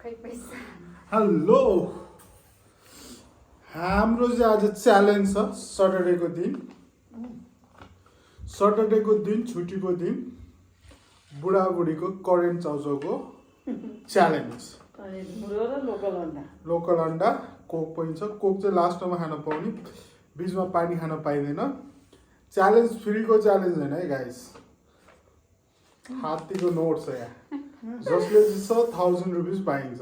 Hello हाम्रो चाहिँ आज च्यालेन्ज छ सटरडेको दिन छुट्टीको दिन बुढाबुढीको करेन्ट चाउचाउको च्यालेन्ज लोकल अन्डा कोक पनि छ कोक चाहिँ लास्टमा खान पाउने बिचमा पानी खान पाइँदैन च्यालेन्ज फ्रीको च्यालेन्ज होइन है गाइस हात्तीको नोट छ यहाँ जसले चाहिँ 1000 रुपिस पाइन्छ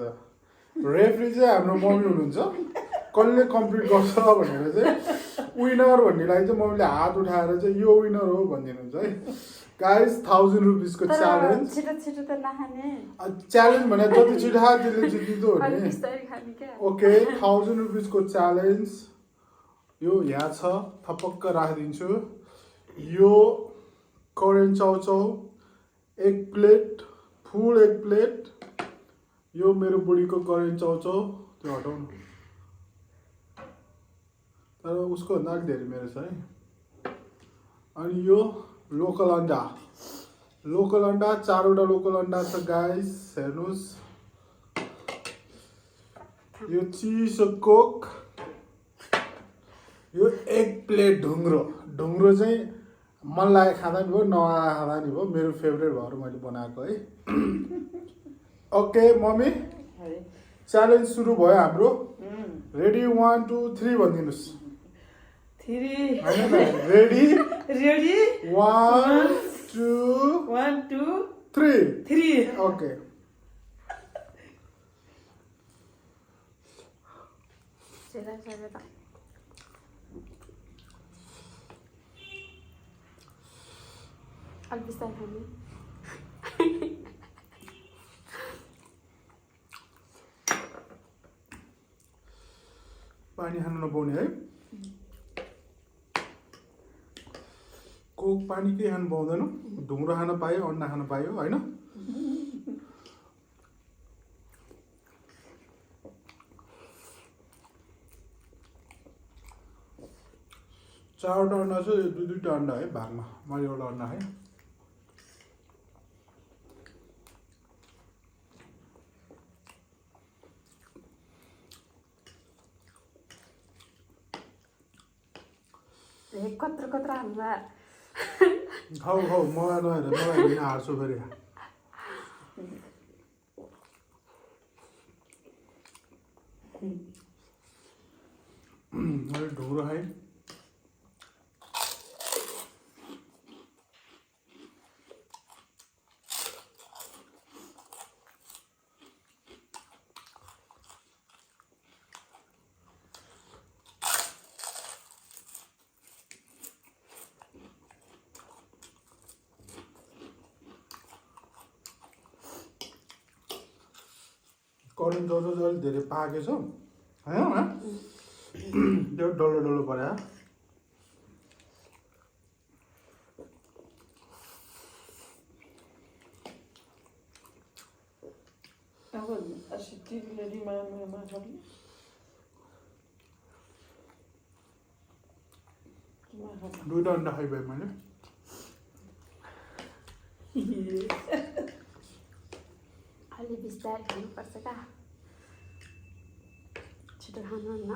रेफ्री चाहिँ हाम्रो मम्मी हुनुहुन्छ कसले कम्प्लिट गर्छ भनेर चाहिँ विनर भन्नेलाई चाहिँ मम्मीले हात उठाएर चाहिँ यो विनर हो भनिदिनुहुन्छ है गाइस 1000 रुपिसको च्यालेन्ज च्यालेन्ज भने जति छिटो खायो त्यसले जित्दिँदो हो नि ओके 1000 रुपिसको च्यालेन्ज यो यहाँ छ थपक्क राखिदिन्छु यो करेन्ट चाउचाउ एक प्लेट फुल एक प्लेट यो मेरो बुढीको करेन्ट चाउचाउ त्यो हटाउनु तर उसको भन्दा अलिक धेरै मेरो छ है अनि यो लोकल अन्डा 4वटा लोकल अन्डा छ गाइस हेर्नुहोस् यो चिसो कोक यो एक प्लेट ढुङ्ग्रो चाहिँ मन लाग्यो खाँदा नि भयो नआए खाँदा नि भयो मेरो फेभरेट भएर मैले बनाएको है ओके मम्मी च्यालेन्ज सुरु भयो हाम्रो रेडी 1 2 3 भनिदिनुहोस् 3 रेडी 1 2 3 ओके पानी खानु नपाउने है कोक पानी केही खानु पाउँदैन ढुङ्ग्रो खान पायो अन्डा खान पायो होइन 4वटा अन्डा छ यो 2-2टा अन्डा है भागमा मैले एउटा अन्डा है कत्रो हाल्नु खाऊ मलाई नहेर मलाई हार्छु फेरि मैले ढुङ्ग्रो खाएँ करेन्ट चाउचाउ चाहिँ अलिक धेरै पाकेछ होइन त्यो डल्लो पऱ्यो दुईटा अन्डा खाइपाएँ मैले अलि बिस्तारै खानुपर्छ का छिटो खानु न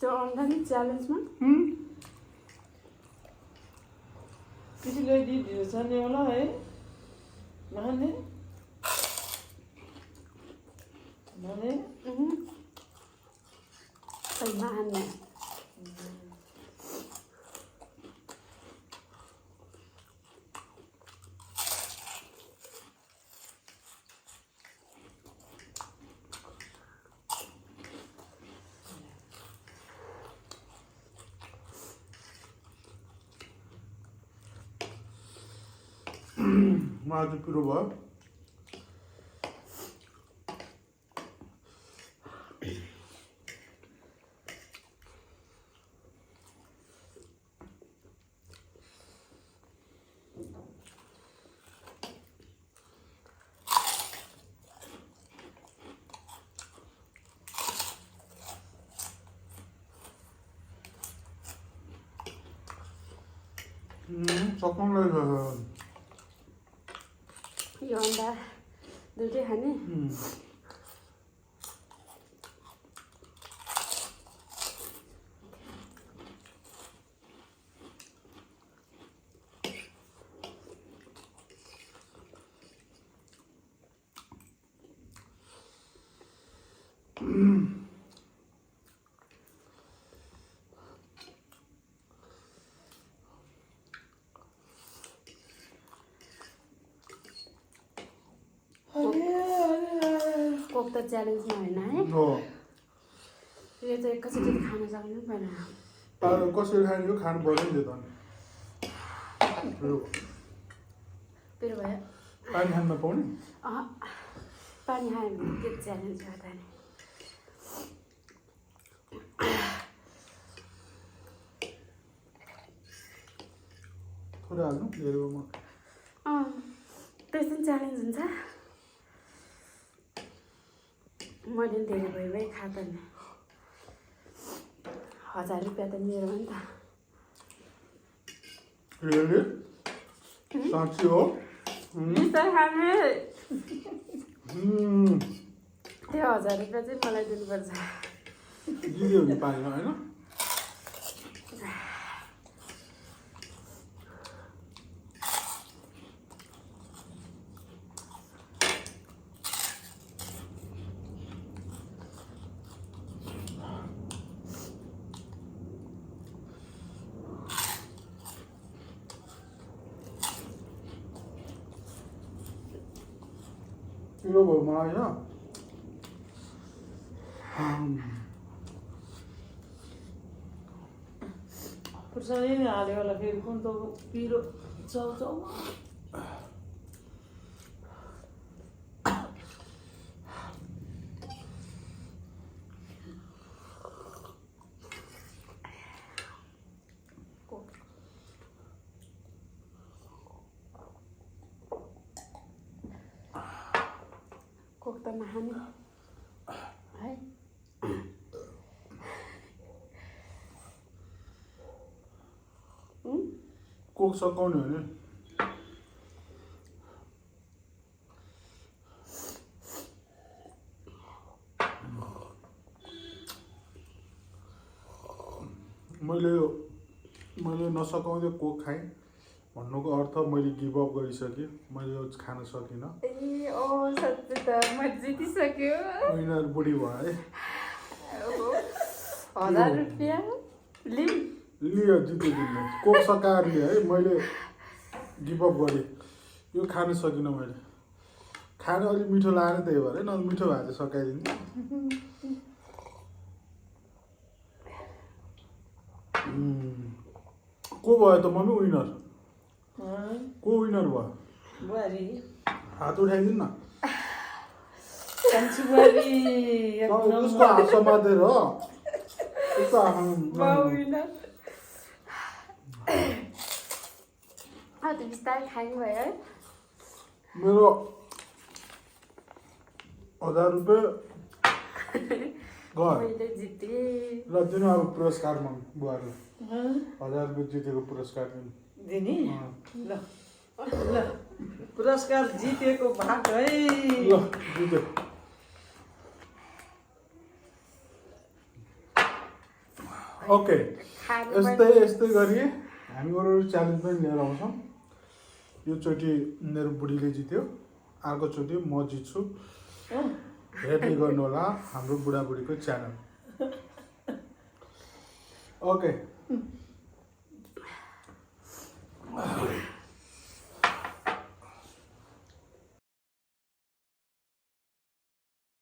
त्यो अन्डा नि च्यालेन्जमा त्यसले दिदी छ नि होला है नखाने खै नखाने आज पिरो भयो सक्नुलाई यो अन्डा दुइटै खाने कोक त च्यालेन्जमा होइन है हो यो त एकैचोटि खान सक्नु परेन कसरी खाने यो खानु पर्यो नि त्यो त पिरो भयो पानी खान नपाउने पानी खायो भने के च्यालेन्ज गर्दा नि थोरै हाल्नु धेरैमा त्यस्तो च्यालेन्ज हुन्छ मैले धेरै भयो भइ खाता नि 1000 रुपियाँ त मेरो हो नि त Really? साँच्ची हो बिस्तारै खाने Hmm. त्यो 1000 रुपियाँ चाहिँ मलाई दिनुपर्छ दियो भने पाएन होइन Kilo भयो मलाई होइन खुर्सानी नै हाल्यो होला फेरि कुन त पिरो चाउचाउमा कोक त नखाने है कोक सकाउने हो नि मैले नसकाउँदै कोक खाएँ भन्नुको अर्थ मैले गिभ अप गरिसकेँ मैले यो खान सकिनँ ए ओ सच्ची त म जितिसक्यो विनर बुढी भयो है 1000 रुपियाँ लिम लियो जित्यो तिमीले कोक सकाएर लियो है मैले गिभ अप गरेँ यो खान सकिनँ मैले खान अलिक मिठो लागेन त्यही भएर न मिठो भए चाहिँ सकाइदिन्थेँ को भयो त मम्मी विनर को विनर भयो बुहारी हात उठाइदिनु न कान्छी बुहारी एक उसको हात समातेर उसको विनर त्यो बिस्तारै खानु भयो है मेरो 1000 रुपियाँ गयो मैले जितेँ ल दिनु अब पुरस्कार मम्मी बुहारी 1000 रुपियाँ जितेको पुरस्कार दिनु दिने ल ल पुरस्कार जितेको भाग है ल जित्यो ओके यस्तै गरी हामी अरू च्यालेन्ज पनि लिएर आउँछौँ योचोटि मेरो बुढीले जित्यो अर्कोचोटि म जित्छु हेर्दै गर्नु होला हाम्रो बुढाबुढीको च्यानल ओके